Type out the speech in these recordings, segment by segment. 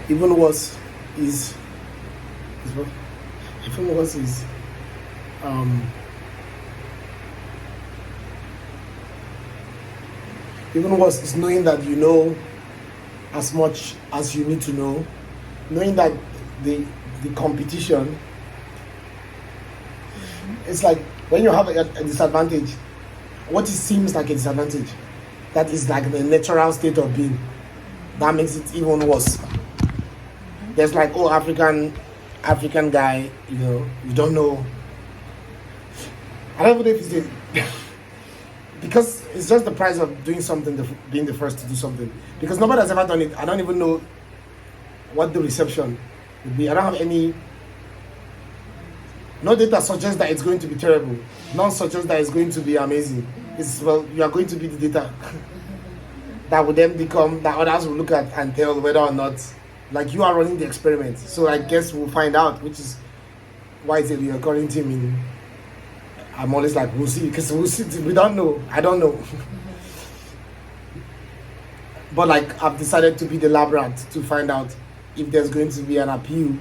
Even worse is what? Even worse is um, even worse is knowing that you know as much as you need to know, knowing that the competition. It's like when you have a disadvantage, what it seems like a disadvantage, that is like the natural state of being. That makes it even worse. There's like, oh, African guy, you don't know. I don't know if it's because it's just the price of doing something, being the first to do something. Because nobody has ever done it. I don't even know what the reception would be. I don't have no data suggests that it's going to be terrible. None suggests that it's going to be amazing. Well, you are going to be the data that will then become that others will look at and tell whether or not, like, you are running the experiment. So I guess we'll find out, which is why it's a recurring theme. I'm always like, we'll see, because we'll see. We don't know. I don't know. But like, I've decided to be the lab rat to find out if there's going to be an appeal,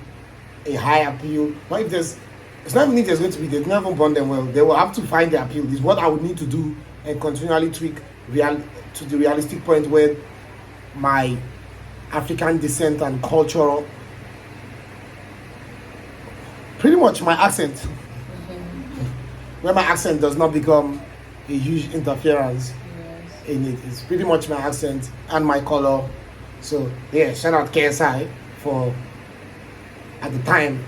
a high appeal. But if there's, it's not even if there's going to be, they've never born them well. They will have to find the appeal. This is what I would need to do and continually tweak to the realistic point where my African descent and cultural, pretty much my accent, where my accent does not become a huge interference in it. It's pretty much my accent and my color. So yeah, shout out KSI for, at the time,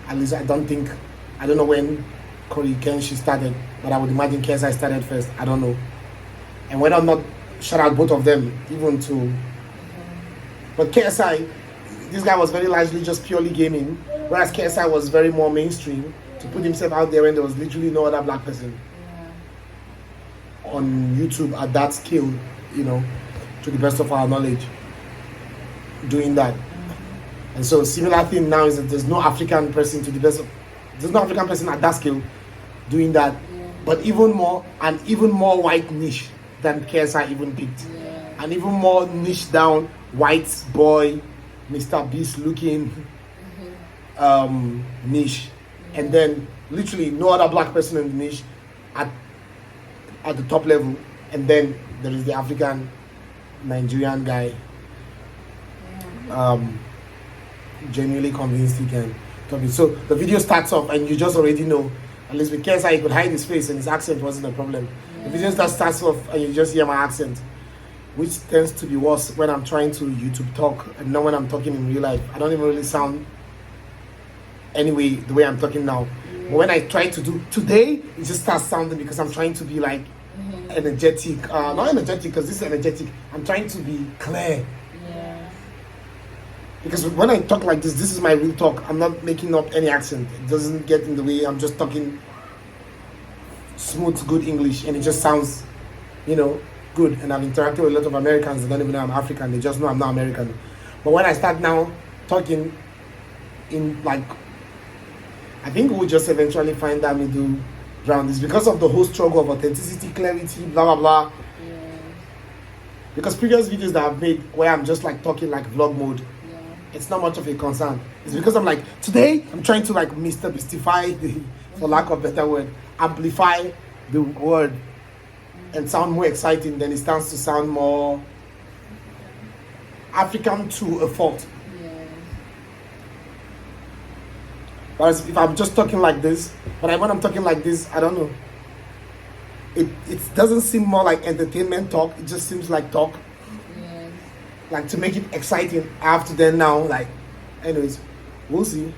at least I don't know when Corey Kenshi started, but I would imagine KSI started first. I don't know. And whether or not, shout out both of them, even to, but KSI, this guy was very largely just purely gaming, whereas KSI was very more mainstream to put himself out there when there was literally no other black person on YouTube at that scale, to the best of our knowledge, doing that. And so similar thing now is that there's no African person at that scale doing that, but even more white niche than KSI even picked, and even more niche down white boy, Mr. Beast looking niche, and then literally no other black person in the niche at the top level, and then there is the African Nigerian guy, genuinely convinced he can top it. So the video starts off and you just already know, at least with KSI, he could hide his face and his accent wasn't a problem. The video starts off and you just hear my accent, which tends to be worse when I'm trying to YouTube talk and not when I'm talking in real life. I don't even really sound anyway the way I'm talking now. But when I try to do today, it just starts sounding, because I'm trying to be like energetic. Not energetic because this is energetic. I'm trying to be clear. Because when I talk like this is my real talk. I'm not making up any accent. It doesn't get in the way. I'm just talking smooth, good English, and it just sounds, good. And I've interacted with a lot of Americans that don't even know I'm African. They just know I'm not American. But when I start now talking in, like, I think we'll just eventually find that middle ground. It's because of the whole struggle of authenticity, clarity, blah, blah, blah. Because previous videos that I've made where I'm just like talking like vlog mode, it's not much of a concern. It's because I'm like, today I'm trying to like Mr. Beastify, for lack of a better word, amplify the word and sound more exciting. Then it starts to sound more African to a fault. Whereas if I'm just talking like this, but when I'm talking like this, I don't know. It doesn't seem more like entertainment talk. It just seems like talk. Like, to make it exciting, I have to then now, like, anyways, we'll see.